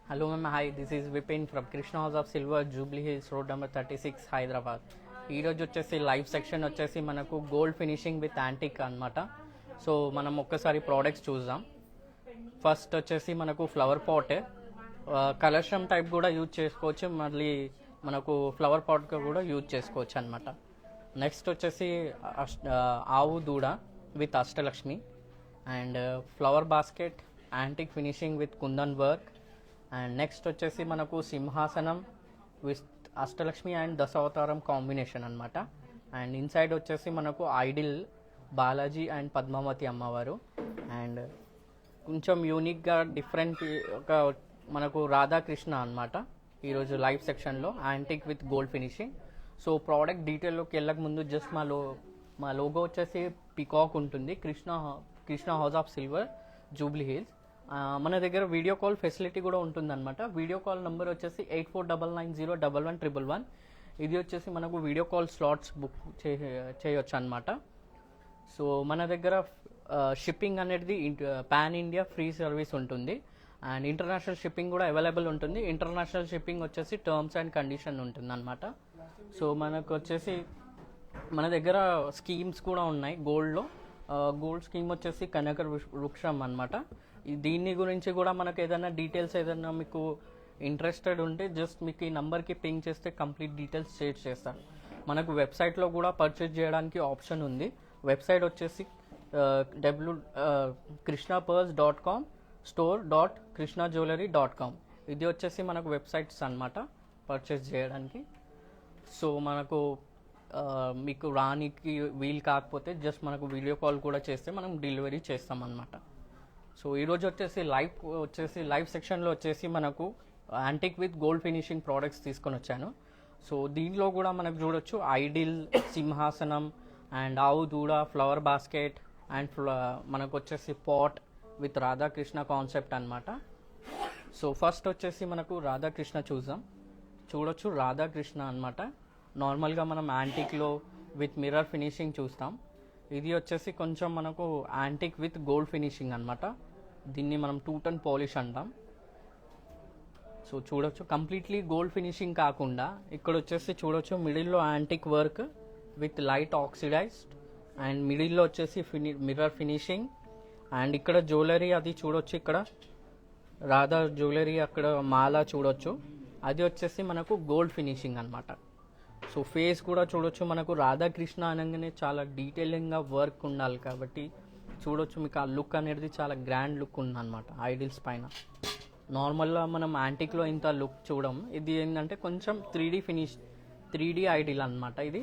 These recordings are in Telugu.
Hello ma'am, hi. This is Vipin from Krishna House of Silver, Jubilee Hills, road number 36, Hyderabad. ఈరోజు వచ్చేసి లైవ్ సెక్షన్ వచ్చేసి మనకు గోల్డ్ ఫినిషింగ్ విత్ యాంటిక్ అనమాట. సో మనం ఒక్కసారి ప్రోడక్ట్స్ చూద్దాం. ఫస్ట్ వచ్చేసి మనకు ఫ్లవర్ పాట్, కలర్షం టైప్ కూడా యూజ్ చేసుకోవచ్చు, మళ్ళీ మనకు ఫ్లవర్ పాట్గా కూడా యూజ్ చేసుకోవచ్చు అనమాట. నెక్స్ట్ వచ్చేసి ఆవు దూడ with Ashtalakshmi and flower basket antique finishing with kundan work. And next వచ్చేసి మనకు సింహాసనం with Ashtalakshmi and Dasavatharam combination అనమాట. అండ్ ఇన్సైడ్ వచ్చేసి మనకు ఐడిల్ బాలాజీ అండ్ పద్మావతి అమ్మవారు. అండ్ కొంచెం యూనిక్గా డిఫరెంట్ ఒక మనకు రాధాకృష్ణ అనమాట ఈరోజు లైవ్ సెక్షన్లో antique with gold finishing. So product డీటెయిల్లోకి వెళ్ళక ముందు జస్ట్ మా లోగో వచ్చేసి పికాక్ ఉంటుంది, Krishna house of silver, Jubilee Hills. మన దగ్గర వీడియో కాల్ ఫెసిలిటీ కూడా ఉంటుందన్నమాట. వీడియో కాల్ నెంబర్ వచ్చేసి 8499011111. ఇది వచ్చేసి మనకు వీడియో కాల్ స్లాట్స్ బుక్ చేయొచ్చు అనమాట. సో మన దగ్గర షిప్పింగ్ అనేది పాన్ ఇండియా ఫ్రీ సర్వీస్ ఉంటుంది అండ్ ఇంటర్నేషనల్ షిప్పింగ్ కూడా అవైలబుల్ ఉంటుంది. ఇంటర్నేషనల్ షిప్పింగ్ వచ్చేసి టర్మ్స్ అండ్ కండిషన్ ఉంటుంది అనమాట. సో మనకు వచ్చేసి మన దగ్గర స్కీమ్స్ కూడా ఉన్నాయి గోల్డ్లో. గోల్డ్ స్కీమ్ వచ్చేసి కనక వృక్షం అనమాట. దీని గురించి కూడా మనకు ఏదైనా డీటెయిల్స్ ఏదైనా మీకు ఇంట్రెస్టెడ్ ఉంటే జస్ట్ మీకు ఈ నెంబర్కి పింగ్ చేస్తే కంప్లీట్ డీటెయిల్స్ షేర్ చేస్తాను. మనకు వెబ్సైట్లో కూడా పర్చేజ్ చేయడానికి ఆప్షన్ ఉంది. వెబ్సైట్ వచ్చేసి krishnapers.com store.krishnajewelry.com. ఇది వచ్చేసి మనకు వెబ్సైట్స్ అనమాట పర్చేజ్ చేయడానికి. సో మనకు మీకు రానికి వీలు కాకపోతే జస్ట్ మనకు వీడియో కాల్ కూడా చేస్తే మనం డెలివరీ చేస్తాం అన్నమాట. సో ఈరోజు వచ్చేసి లైవ్ సెక్షన్లో వచ్చేసి మనకు antique with gold finishing products తీసుకొని వచ్చాను. సో దీనిలో కూడా మనకు చూడొచ్చు ఐడిల్, సింహాసనం అండ్ ఆవు దూడ, ఫ్లవర్ బాస్కెట్ అండ్ మనకు వచ్చేసి పాట్ విత్ రాధాకృష్ణ కాన్సెప్ట్ అనమాట. సో ఫస్ట్ వచ్చేసి మనకు రాధాకృష్ణ చూడొచ్చు రాధాకృష్ణ అనమాట. నార్మల్గా మనం యాంటిక్లో విత్ మిర్రర్ ఫినిషింగ్ చూస్తాం. ఇది వచ్చేసి కొంచెం మనకు యాంటిక్ విత్ గోల్డ్ ఫినిషింగ్ అనమాట. దీన్ని మనం 2 టన్ పాలిష్ అంటాం. సో చూడొచ్చు కంప్లీట్లీ గోల్డ్ ఫినిషింగ్ కాకుండా ఇక్కడ వచ్చేసి చూడొచ్చు మిడిల్లో antique work with light oxidized and మిడిల్లో వచ్చేసి మిర్రర్ ఫినిషింగ్. అండ్ ఇక్కడ జ్యువెలరీ అది చూడొచ్చు, ఇక్కడ రాధా జ్యువెలరీ అక్కడ మాల చూడొచ్చు, అది వచ్చేసి మనకు గోల్డ్ ఫినిషింగ్ అనమాట. సో ఫేస్ కూడా చూడొచ్చు, మనకు రాధాకృష్ణ అనగానే చాలా డీటెయిలింగ్గా వర్క్ ఉండాలి కాబట్టి చూడొచ్చు మీకు ఆ లుక్ అనేది చాలా గ్రాండ్ లుక్ ఉందన్నమాట ఐడిల్స్ పైన. నార్మల్గా మనం యాంటిక్లో ఇంత లుక్ చూడం. ఇది ఏంటంటే కొంచెం 3D ఐడిల్ అనమాట ఇది.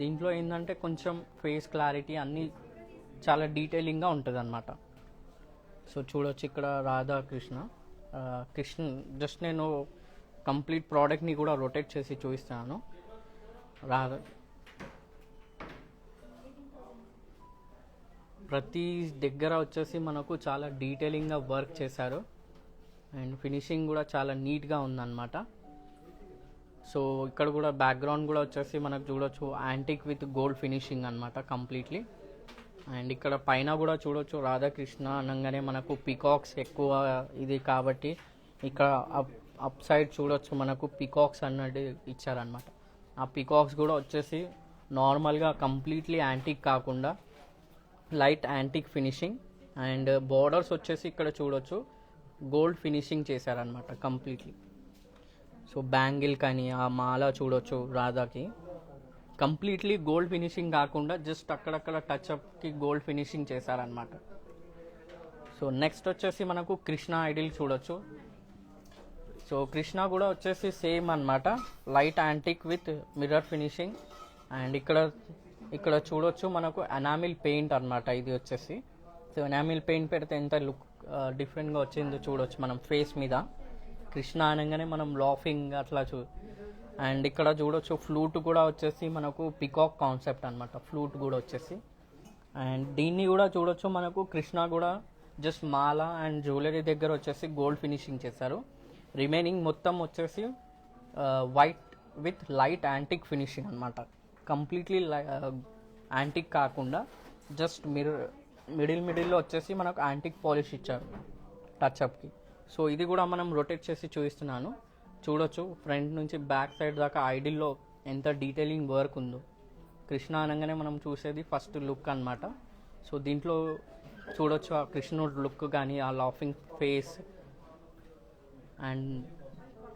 దీంట్లో ఏంటంటే కొంచెం ఫేస్ క్లారిటీ అన్నీ చాలా డీటెయిలింగ్గా ఉంటుంది అనమాట. సో చూడొచ్చు ఇక్కడ రాధాకృష్ణ జస్ట్ నేను కంప్లీట్ ప్రోడక్ట్ని కూడా రొటేట్ చేసి చూపిస్తాను. ప్రతి దగ్గర వచ్చేసి మనకు చాలా డీటెయిలింగ్గా వర్క్ చేశారు అండ్ ఫినిషింగ్ కూడా చాలా నీట్గా ఉందన్నమాట. సో ఇక్కడ కూడా బ్యాక్గ్రౌండ్ కూడా వచ్చేసి మనకు చూడొచ్చు యాంటిక్ విత్ గోల్డ్ ఫినిషింగ్ అనమాట కంప్లీట్లీ. అండ్ ఇక్కడ పైన కూడా చూడొచ్చు రాధాకృష్ణ అనగానే మనకు పికాక్స్ ఎక్కువ ఇది కాబట్టి ఇక్కడ అప్ సైడ్ చూడొచ్చు మనకు పికాక్స్ అన్నది ఇచ్చారనమాట. ఆ పికాక్స్ కూడా వచ్చేసి నార్మల్గా కంప్లీట్లీ యాంటిక్ కాకుండా light antique finishing and borders వచ్చేసి ఇక్కడ చూడొచ్చు గోల్డ్ ఫినిషింగ్ చేశారనమాట కంప్లీట్లీ. సో బ్యాంగిల్ కానీ ఆ మాల చూడొచ్చు రాధాకి కంప్లీట్లీ గోల్డ్ ఫినిషింగ్ కాకుండా జస్ట్ అక్కడక్కడ టచ్అప్కి గోల్డ్ ఫినిషింగ్ చేశారనమాట. సో నెక్స్ట్ వచ్చేసి మనకు కృష్ణ ఐడిల్ చూడొచ్చు. సో కృష్ణ కూడా వచ్చేసి సేమ్ అనమాట, light antique with mirror finishing. And ఇక్కడ చూడొచ్చు మనకు ఎనామిల్ పెయింట్ అనమాట ఇది వచ్చేసి. సో ఎనామిల్ పెయింట్ పెడితే ఎంత లుక్ డిఫరెంట్గా వచ్చిందో చూడొచ్చు మనం ఫేస్ మీద. కృష్ణ అనగానే మనం లాఫింగ్ అట్లా అండ్ ఇక్కడ చూడొచ్చు ఫ్లూట్ కూడా వచ్చేసి మనకు పికాక్ కాన్సెప్ట్ అనమాట, ఫ్లూట్ కూడా వచ్చేసి. అండ్ దీన్ని కూడా చూడొచ్చు మనకు కృష్ణ కూడా జస్ట్ మాల అండ్ జ్యువెలరీ దగ్గర వచ్చేసి గోల్డ్ ఫినిషింగ్ చేశారు. రిమైనింగ్ మొత్తం వచ్చేసి white with light antique finishing అనమాట. కంప్లీట్లీ యాంటిక్ కాకుండా జస్ట్ మిడిల్లో వచ్చేసి మనకు యాంటిక్ పాలిష్ ఇచ్చారు టచ్అప్కి. సో ఇది కూడా మనం రొటేట్ చేసి చూపిస్తున్నాను. చూడొచ్చు ఫ్రంట్ నుంచి బ్యాక్ సైడ్ దాకా ఐడిల్లో ఎంత డీటెయిలింగ్ వర్క్ ఉందో. కృష్ణ అనగానే మనం చూసేది ఫస్ట్ లుక్ అన్నమాట. సో దీంట్లో చూడొచ్చు ఆ కృష్ణుడు లుక్ కానీ ఆ లాఫింగ్ ఫేస్. అండ్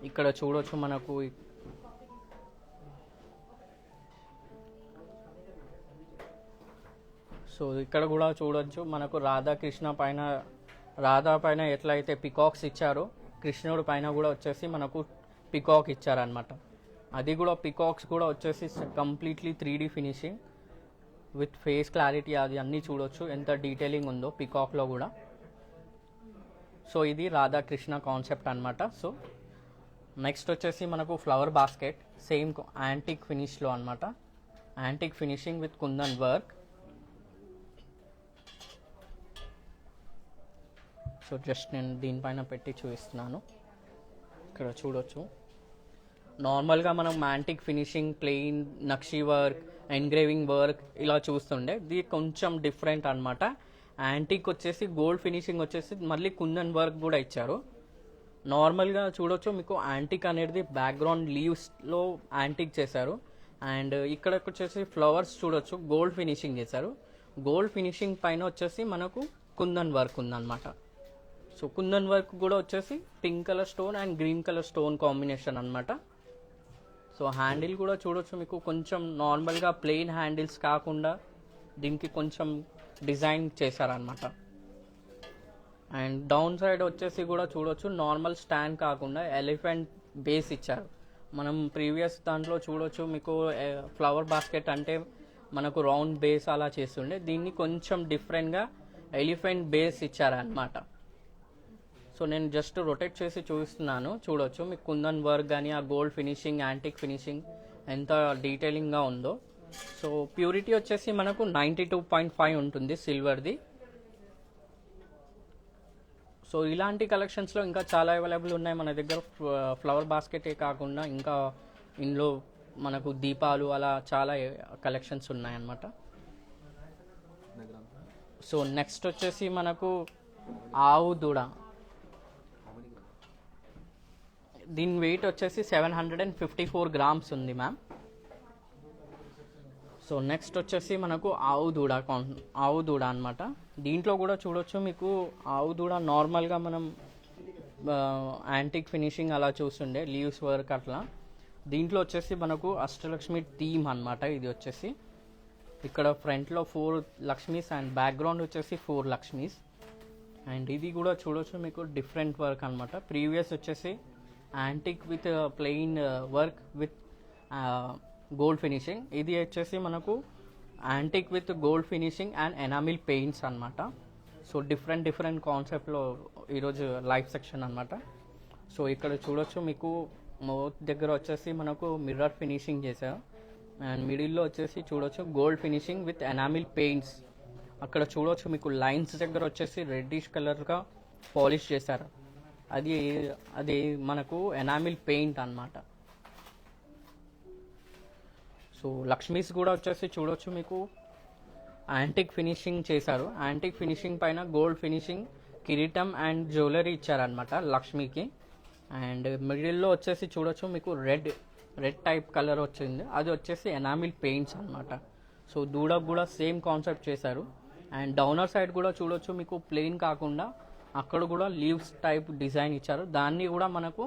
ఇక్కడ చూడొచ్చు మనకు సో ఇక్కడ కూడా చూడొచ్చు మనకు రాధా పైన ఎట్లయితే పికాక్స్ ఇచ్చారో కృష్ణుడు పైన కూడా వచ్చేసి మనకు పికాక్ ఇచ్చారనమాట. అది కూడా పికాక్స్ కూడా వచ్చేసి completely 3D finishing with face clarity అది అన్నీ చూడొచ్చు ఎంత డీటెయిలింగ్ ఉందో పికాక్లో కూడా. సో ఇది రాధాకృష్ణ కాన్సెప్ట్ అనమాట. సో నెక్స్ట్ వచ్చేసి మనకు ఫ్లవర్ బాస్కెట్ సేమ్ యాంటిక్ ఫినిష్లో అనమాట. Antique finishing with kundan work. So just నేను దీనిపైన పెట్టి చూపిస్తున్నాను. ఇక్కడ చూడొచ్చు నార్మల్గా మనం యాంటిక్ ఫినిషింగ్ ప్లెయిన్ నక్షి వర్క్ ఎంగ్రేవింగ్ వర్క్ ఇలా చూస్తుండే. ఇది కొంచెం డిఫరెంట్ అనమాట. యాంటిక్ వచ్చేసి గోల్డ్ ఫినిషింగ్ వచ్చేసి మళ్ళీ కుందన్ వర్క్ కూడా ఇచ్చారు. నార్మల్గా చూడొచ్చు మీకు యాంటిక్ అనేది బ్యాక్గ్రౌండ్ లీవ్స్లో యాంటిక్ చేశారు. అండ్ ఇక్కడ వచ్చేసి ఫ్లవర్స్ చూడొచ్చు గోల్డ్ ఫినిషింగ్ చేశారు. గోల్డ్ ఫినిషింగ్ పైన వచ్చేసి మనకు కుందన్ వర్క్ ఉందన్నమాట. సో కుందన్ వర్క్ కూడా వచ్చేసి pink colour stone and green colour stone combination అనమాట. సో హ్యాండిల్ కూడా చూడొచ్చు మీకు కొంచెం నార్మల్గా ప్లెయిన్ హ్యాండిల్స్ కాకుండా దీనికి కొంచెం డిజైన్ చేశారనమాట. అండ్ డౌన్ సైడ్ వచ్చేసి కూడా చూడొచ్చు నార్మల్ స్టాండ్ కాకుండా ఎలిఫెంట్ బేస్ ఇచ్చారు. మనం ప్రీవియస్ దాంట్లో చూడొచ్చు మీకు ఫ్లవర్ బాస్కెట్ అంటే మనకు రౌండ్ బేస్ అలా చేస్తుండే. దీన్ని కొంచెం డిఫరెంట్గా ఎలిఫెంట్ బేస్ ఇచ్చారనమాట. సో నేను జస్ట్ రొటేట్ చేసి చూపిస్తున్నాను. చూడొచ్చు మీకు కుందన్ వర్క్ కానీ ఆ గోల్డ్ ఫినిషింగ్ యాంటిక్ ఫినిషింగ్ ఎంత డీటెయిలింగ్గా ఉందో. సో ప్యూరిటీ వచ్చేసి మనకు 92.5 ఉంటుంది సిల్వర్ది. సో ఇలాంటి కలెక్షన్స్లో ఇంకా చాలా అవైలబుల్ ఉన్నాయి మన దగ్గర. ఫ్లవర్ బాస్కెటే కాకుండా ఇంకా ఇందులో మనకు దీపాలు అలా చాలా కలెక్షన్స్ ఉన్నాయన్నమాట. సో నెక్స్ట్ వచ్చేసి మనకు ఆవు దూడ. దీని వెయిట్ వచ్చేసి 754 గ్రామ్స్ ఉంది మ్యామ్. సో నెక్స్ట్ వచ్చేసి మనకు ఆవు దూడ అనమాట. దీంట్లో కూడా చూడొచ్చు మీకు ఆవు దూడ నార్మల్గా మనం యాంటిక్ ఫినిషింగ్ అలా చూస్తుండే లీవ్స్ వర్క్ అట్లా. దీంట్లో వచ్చేసి మనకు అష్టలక్ష్మి థీమ్ అనమాట. ఇది వచ్చేసి ఇక్కడ ఫ్రంట్లో 4 లక్ష్మీస్ అండ్ బ్యాక్గ్రౌండ్ వచ్చేసి 4 లక్ష్మీస్. అండ్ ఇది కూడా చూడొచ్చు మీకు డిఫరెంట్ వర్క్ అనమాట. ప్రీవియస్ వచ్చేసి antique with plain work with gold finishing. ఇది వచ్చేసి మనకు antique with gold finishing and enamel paints అనమాట. సో డిఫరెంట్ కాన్సెప్ట్లో ఈరోజు లైవ్ సెక్షన్ అనమాట. సో ఇక్కడ చూడొచ్చు మీకు మౌత్ దగ్గర వచ్చేసి మనకు మిర్రర్ ఫినిషింగ్ చేశారు. అండ్ మిడిల్లో వచ్చేసి చూడొచ్చు gold finishing with enamel paints. అక్కడ చూడొచ్చు మీకు లైన్స్ దగ్గర వచ్చేసి రెడ్డిష్ కలర్గా పాలిష్ చేశారు. అది మనకు ఎనామిల్ పెయింట్ అన్నమాట. సో లక్ష్మీస్ కూడా వచ్చేసి చూడొచ్చు మీకు యాంటిక్ ఫినిషింగ్ చేశారు. యాంటిక్ ఫినిషింగ్ పైన గోల్డ్ ఫినిషింగ్ కిరీటం అండ్ జ్యువెలరీ ఇచ్చారనమాట లక్ష్మికి. అండ్ మిడిల్లో వచ్చేసి చూడొచ్చు మీకు రెడ్ టైప్ కలర్ వచ్చింది. అది వచ్చేసి ఎనామిల్ పెయింట్స్ అనమాట. సో దూడకు కూడా సేమ్ కాన్సెప్ట్ చేశారు. అండ్ డౌనర్ సైడ్ కూడా చూడొచ్చు మీకు ప్లెయిన్ కాకుండా అక్కడ కూడా లీవ్స్ టైప్ డిజైన్ ఇచ్చారు. దాన్ని కూడా మనకు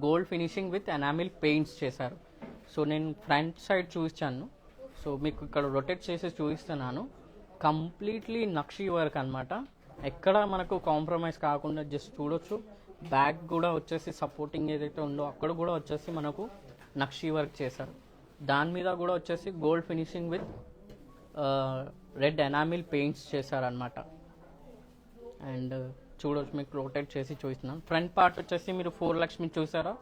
gold finishing with enamel paints చేశారు. సో నేను ఫ్రంట్ సైడ్ చూపించాను. సో మీకు ఇక్కడ రొటేట్ చేసి చూపిస్తున్నాను. కంప్లీట్లీ నక్షి వర్క్ అనమాట. ఎక్కడ మనకు కాంప్రమైజ్ కాకుండా జస్ట్ చూడొచ్చు. బ్యాక్ కూడా వచ్చేసి సపోర్టింగ్ ఏదైతే ఉందో అక్కడ కూడా వచ్చేసి మనకు నక్షి వర్క్ చేశారు. దాని మీద కూడా వచ్చేసి gold finishing with red enamel paints చేశారనమాట. అండ్ చూడొచ్చు మీకు రొటేట్ చేసి చూపిస్తున్నాను. ఫ్రంట్ పార్ట్ వచ్చేసి మీరు 4 లక్ష్మి చూసారా,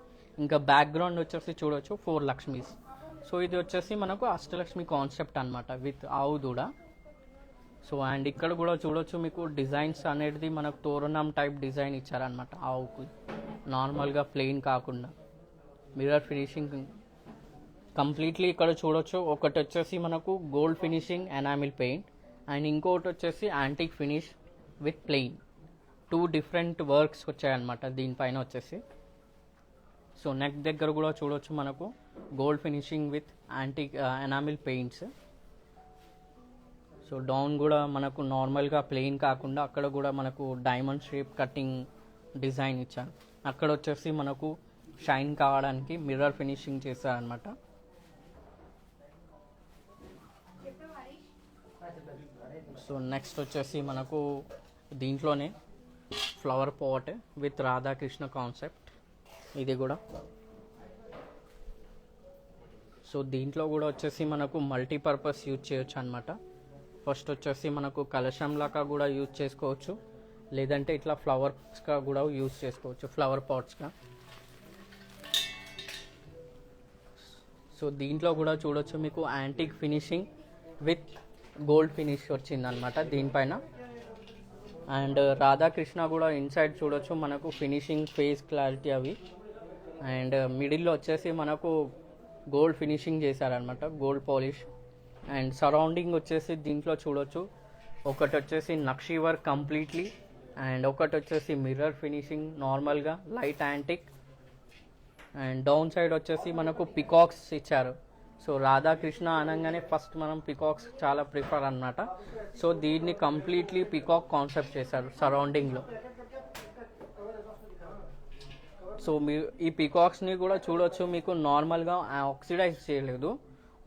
ఇంకా బ్యాక్గ్రౌండ్ వచ్చేసి చూడొచ్చు 4 లక్ష్మీస్. సో ఇది వచ్చేసి మనకు అష్టలక్ష్మి కాన్సెప్ట్ అనమాట విత్ ఆవు దూడ. సో అండ్ ఇక్కడ కూడా చూడొచ్చు మీకు డిజైన్స్ అనేది మనకు తోరణం టైప్ డిజైన్ ఇచ్చారనమాట ఆవుకు. నార్మల్గా ప్లెయిన్ కాకుండా మిర్రర్ ఫినిషింగ్ కంప్లీట్లీ ఇక్కడ చూడొచ్చు. ఒకటి వచ్చేసి మనకు gold finishing enamel paint and ఇంకొకటి వచ్చేసి antique finish with plain. Two different works వచ్చాయన్నమాట దీనిపైన వచ్చేసి. సో నెక్ దగ్గర కూడా చూడొచ్చు మనకు gold finishing with antique enamel paints. So down కూడా మనకు నార్మల్గా ప్లెయిన్ కాకుండా అక్కడ కూడా మనకు డైమండ్ షేప్ కటింగ్ డిజైన్ ఇచ్చారు. అక్కడ వచ్చేసి మనకు షైన్ కావడానికి మిర్రర్ ఫినిషింగ్ చేశారనమాట. సో నెక్స్ట్ వచ్చేసి మనకు దీంట్లోనే flower pot with Radhakrishna concept ఇది కూడా. సో దీంట్లో కూడా వచ్చేసి మనకు మల్టీపర్పస్ యూజ్ చేయొచ్చు అనమాట. ఫస్ట్ వచ్చేసి మనకు కలశం లాగా కూడా యూజ్ చేసుకోవచ్చు, లేదంటే ఇట్లా ఫ్లవర్స్గా కూడా యూజ్ చేసుకోవచ్చు, ఫ్లవర్ పాట్స్గా. సో దీంట్లో కూడా చూడొచ్చు మీకు antique finishing with gold finish వచ్చిందనమాట దీనిపైన. అండ్ రాధాకృష్ణ కూడా ఇన్సైడ్ చూడొచ్చు మనకు ఫినిషింగ్, ఫేస్ క్లారిటీ అవి. అండ్ మిడిల్లో వచ్చేసి మనకు గోల్డ్ ఫినిషింగ్ చేశారనమాట, గోల్డ్ పాలిష్. అండ్ సరౌండింగ్ వచ్చేసి దీంట్లో చూడొచ్చు ఒకటి వచ్చేసి నక్షి వర్క్ కంప్లీట్లీ, అండ్ ఒకటి వచ్చేసి మిర్రర్ ఫినిషింగ్ నార్మల్గా light antique. And down side వచ్చేసి మనకు పికాక్స్ ఇచ్చారు. సో రాధాకృష్ణ అనగానే ఫస్ట్ మనం పికాక్స్ చాలా ప్రిఫర్ అన్నమాట. సో దీన్ని కంప్లీట్లీ పికాక్ కాన్సెప్ట్ చేశారు సరౌండింగ్లో. సో మీ ఈ పికాక్స్ని కూడా చూడొచ్చు మీకు నార్మల్గా ఆక్సిడైజ్ చేయలేదు.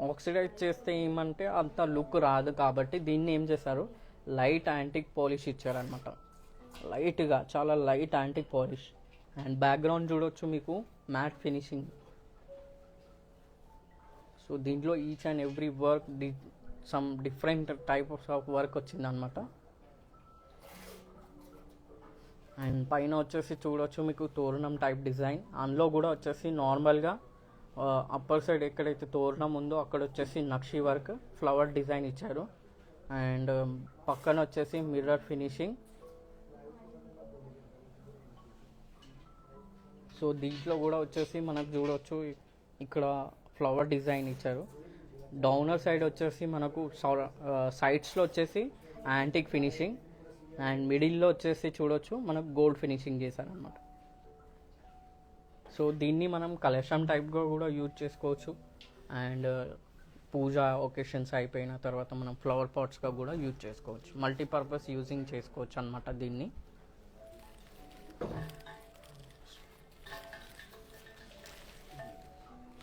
ఆక్సిడైజ్ చేస్తే ఏమంటే అంత లుక్ రాదు, కాబట్టి దీన్ని ఏం చేశారు లైట్ యాంటిక్ పాలిష్ ఇచ్చారనమాట. లైట్గా చాలా light antique polish. And background చూడొచ్చు మీకు మ్యాట్ ఫినిషింగ్. సో దీంట్లో each and every work some different types of work వచ్చిందనమాట. అండ్ పైన వచ్చేసి చూడొచ్చు మీకు తోరణం టైప్ డిజైన్. అందులో కూడా వచ్చేసి నార్మల్గా అప్పర్ సైడ్ ఎక్కడైతే తోరణం ఉందో అక్కడ వచ్చేసి నక్షి వర్క్ ఫ్లవర్ డిజైన్ ఇచ్చారు. అండ్ పక్కన వచ్చేసి మిర్రర్ ఫినిషింగ్. సో దీంట్లో కూడా వచ్చేసి మనకు చూడవచ్చు ఇక్కడ ఫ్లవర్ డిజైన్ ఇచ్చారు. డౌనర్ సైడ్ వచ్చేసి మనకు సైడ్స్లో వచ్చేసి యాంటిక్ ఫినిషింగ్, అండ్ మిడిల్లో వచ్చేసి చూడొచ్చు మనకు గోల్డ్ ఫినిషింగ్ చేశారనమాట. సో దీన్ని మనం కలెక్షన్ టైప్గా కూడా యూజ్ చేసుకోవచ్చు. అండ్ పూజా ఒకేషన్స్ అయిపోయిన తర్వాత మనం ఫ్లవర్ పాట్స్గా కూడా యూజ్ చేసుకోవచ్చు, మల్టీపర్పస్ యూజింగ్ చేసుకోవచ్చు అనమాట దీన్ని.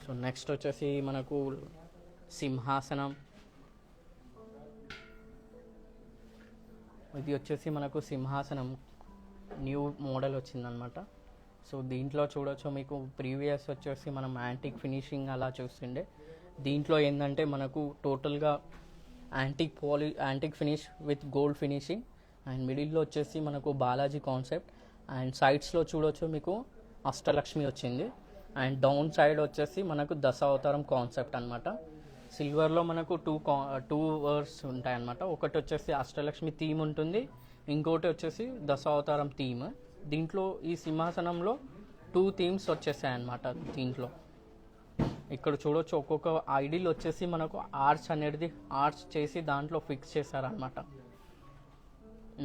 సో నెక్స్ట్ వచ్చేసి మనకు సింహాసనం. ఇది వచ్చేసి మనకు సింహాసనం న్యూ మోడల్ వచ్చిందనమాట. సో దీంట్లో చూడొచ్చు మీకు ప్రీవియస్ వచ్చేసి మనం యాంటిక్ ఫినిషింగ్ అలా చూస్తుండే. దీంట్లో ఏంటంటే మనకు టోటల్గా antique finish with gold finishing. And మిడిల్లో వచ్చేసి మనకు బాలాజీ కాన్సెప్ట్. అండ్ సైడ్స్లో చూడొచ్చు మీకు అష్టలక్ష్మి వచ్చింది. అండ్ డౌన్ సైడ్ వచ్చేసి మనకు దశావతారం కాన్సెప్ట్ అనమాట. సిల్వర్లో మనకు టూ వర్స్ ఉంటాయన్నమాట. ఒకటి వచ్చేసి అష్టలక్ష్మి థీమ్ ఉంటుంది, ఇంకోటి వచ్చేసి దశావతారం థీమ్. దీంట్లో ఈ సింహాసనంలో 2 థీమ్స్ వచ్చేసాయి అన్నమాట. దీంట్లో ఇక్కడ చూడొచ్చు ఒక్కొక్క ఐడిల్ వచ్చేసి మనకు ఆర్చ్ చేసి దాంట్లో ఫిక్స్ చేశారనమాట.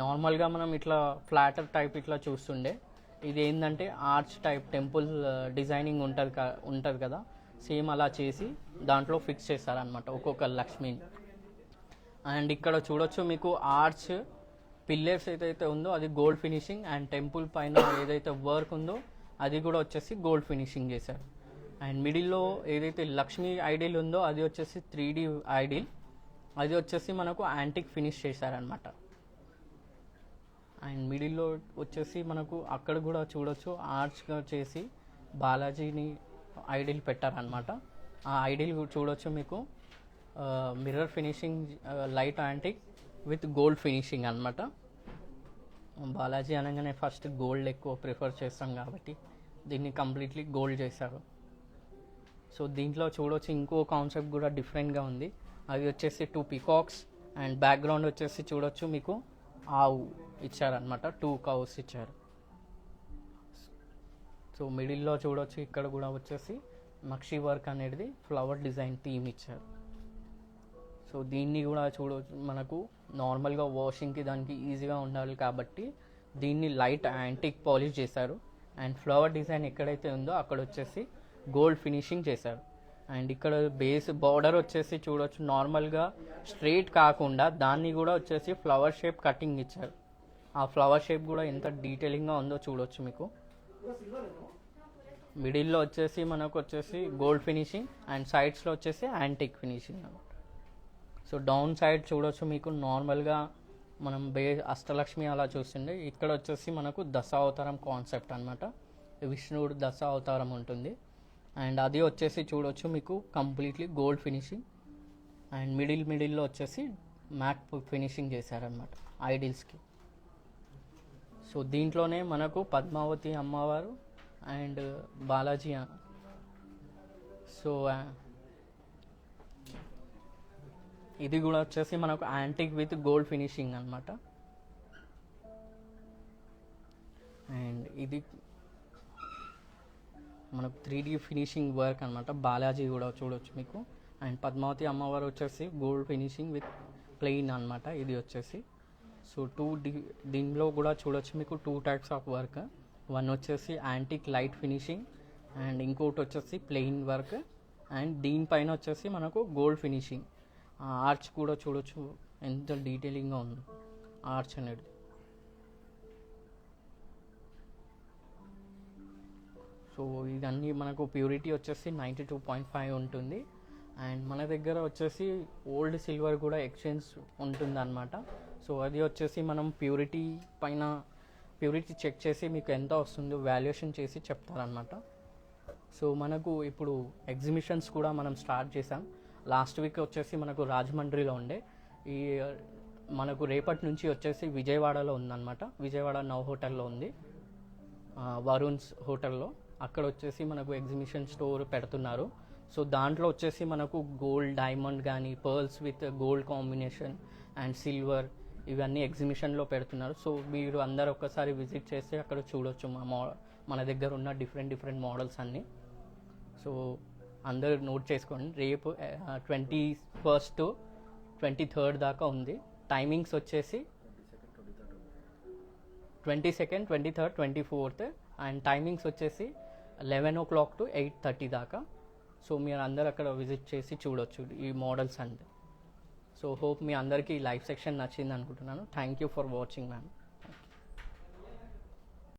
నార్మల్గా మనం ఇట్లా ఫ్లాటర్ టైప్ ఇట్లా చూస్తుండే, ఇది ఏంటంటే ఆర్చ్ టైప్ టెంపుల్ డిజైనింగ్ ఉంటుంది కదా, సేమ్ అలా చేసి దాంట్లో ఫిక్స్ చేశారనమాట ఒక్కొక్క లక్ష్మిని. అండ్ ఇక్కడ చూడొచ్చు మీకు ఆర్చ్ పిల్లర్స్ ఏదైతే ఉందో అది గోల్డ్ ఫినిషింగ్, అండ్ టెంపుల్ పైన ఏదైతే వర్క్ ఉందో అది కూడా వచ్చేసి గోల్డ్ ఫినిషింగ్ చేశారు. అండ్ మిడిల్లో ఏదైతే లక్ష్మీ ఐడిల్ ఉందో అది వచ్చేసి 3D ఐడిల్, అది వచ్చేసి మనకు యాంటిక్ ఫినిష్ చేశారనమాట. అండ్ మిడిల్లో వచ్చేసి మనకు అక్కడ కూడా చూడొచ్చు ఆర్చ్గా చేసి బాలాజీని ఐడిల్ పెట్టారనమాట. ఆ ఐడిల్ చూడొచ్చు మీకు mirror finishing light antique with gold finishing అనమాట. బాలాజీ అనగానే ఫస్ట్ గోల్డ్ ఎక్కువ ప్రిఫర్ చేస్తాం కాబట్టి దీన్ని కంప్లీట్లీ గోల్డ్ చేశారు. సో దీంట్లో చూడొచ్చు ఇంకో కాన్సెప్ట్ కూడా డిఫరెంట్గా ఉంది. అది వచ్చేసి 2 పికాక్స్. అండ్ బ్యాక్గ్రౌండ్ వచ్చేసి చూడొచ్చు మీకు ఆవు ఇచ్చారనమాట, 2 కౌస్ ఇచ్చారు. సో మిడిల్లో చూడొచ్చు ఇక్కడ కూడా వచ్చేసి నక్షి వర్క్ అనేది ఫ్లవర్ డిజైన్ థీమ్ ఇచ్చారు. సో దీన్ని కూడా చూడవచ్చు మనకు నార్మల్గా వాషింగ్కి దానికి ఈజీగా ఉండాలి కాబట్టి దీన్ని లైట్ యాంటిక్ పాలిష్ చేశారు. అండ్ ఫ్లవర్ డిజైన్ ఎక్కడైతే ఉందో అక్కడ వచ్చేసి గోల్డ్ ఫినిషింగ్ చేశారు. అండ్ ఇక్కడ బేస్ బార్డర్ వచ్చేసి చూడొచ్చు, నార్మల్గా స్ట్రైట్ కాకుండా దాన్ని కూడా వచ్చేసి ఫ్లవర్ షేప్ కటింగ్ ఇచ్చారు. ఆ ఫ్లవర్ షేప్ కూడా ఎంత డీటెయిలింగ్గా ఉందో చూడొచ్చు మీకు. మిడిల్లో వచ్చేసి మనకు వచ్చేసి గోల్డ్ ఫినిషింగ్ అండ్ సైడ్స్లో వచ్చేసి యాంటిక్ ఫినిషింగ్ అనమాట. సో డౌన్ సైడ్ చూడొచ్చు మీకు, నార్మల్గా మనం అష్టలక్ష్మి అలా చూస్తుండే, ఇక్కడ వచ్చేసి మనకు దశావతారం కాన్సెప్ట్ అనమాట. విష్ణువుడు దశ అవతారం ఉంటుంది. అండ్ అది వచ్చేసి చూడొచ్చు మీకు కంప్లీట్లీ గోల్డ్ ఫినిషింగ్. అండ్ మిడిల్లో వచ్చేసి మ్యాట్ ఫినిషింగ్ చేశారనమాట ఐడిల్స్కి. సో దీంట్లోనే మనకు పద్మావతి అమ్మవారు అండ్ బాలాజీ. సో ఇది కూడా వచ్చేసి మనకు యాంటిక్ విత్ గోల్డ్ ఫినిషింగ్ అనమాట. అండ్ ఇది మనకు 3D ఫినిషింగ్ వర్క్ అనమాట. బాలాజీ కూడా చూడవచ్చు మీకు. అండ్ పద్మావతి అమ్మవారు వచ్చేసి గోల్డ్ ఫినిషింగ్ విత్ ప్లెయిన్ అనమాట ఇది వచ్చేసి. సో దీనిలో కూడా చూడొచ్చు మీకు 2 టైప్స్ ఆఫ్ వర్క్. వన్ వచ్చేసి యాంటిక్ లైట్ ఫినిషింగ్ అండ్ ఇంకోటి వచ్చేసి ప్లెయిన్ వర్క్. అండ్ దీనిపైన వచ్చేసి మనకు గోల్డ్ ఫినిషింగ్. ఆర్చ్ కూడా చూడొచ్చు ఎంత డీటెయిలింగ్గా ఉంది ఆర్చ్ అనేది. సో ఇదన్నీ మనకు ప్యూరిటీ వచ్చేసి 92.5 ఉంటుంది. అండ్ మన దగ్గర వచ్చేసి ఓల్డ్ సిల్వర్ కూడా ఎక్స్చేంజ్ ఉంటుంది అనమాట. సో అది వచ్చేసి మనం ప్యూరిటీ చెక్ చేసి మీకు ఎంత వస్తుందో వాల్యుయేషన్ చేసి చెప్తారనమాట. సో మనకు ఇప్పుడు ఎగ్జిబిషన్స్ కూడా మనం స్టార్ట్ చేసాం. లాస్ట్ వీక్ వచ్చేసి మనకు రాజమండ్రిలో ఉండే, ఈ మనకు రేపటి నుంచి వచ్చేసి విజయవాడలో ఉందన్నమాట. విజయవాడ నవ్ హోటల్లో ఉంది, వరుణ్స్ హోటల్లో. అక్కడ వచ్చేసి మనకు ఎగ్జిబిషన్ స్టోర్ పెడుతున్నారు. సో దాంట్లో వచ్చేసి మనకు గోల్డ్, డైమండ్ కానీ pearls with gold combination and silver ఇవన్నీ ఎగ్జిబిషన్లో పెడుతున్నారు. సో మీరు అందరు ఒక్కసారి విజిట్ చేస్తే అక్కడ చూడొచ్చు మన దగ్గర ఉన్న డిఫరెంట్ మోడల్స్ అన్నీ. సో అందరు నోట్ చేసుకోండి. రేపు 21st to 23rd దాకా ఉంది. టైమింగ్స్ వచ్చేసి 22nd, 23rd, 24th. And timings వచ్చేసి 11 o'clock to 8:30 దాకా. సో మీరు అందరు అక్కడ విజిట్ చేసి చూడొచ్చు ఈ మోడల్స్ అంతే. సో హోప్ మీ అందరికీ లైవ్ సెక్షన్ నచ్చింది అనుకుంటున్నాను. Thank you for watching ma'am.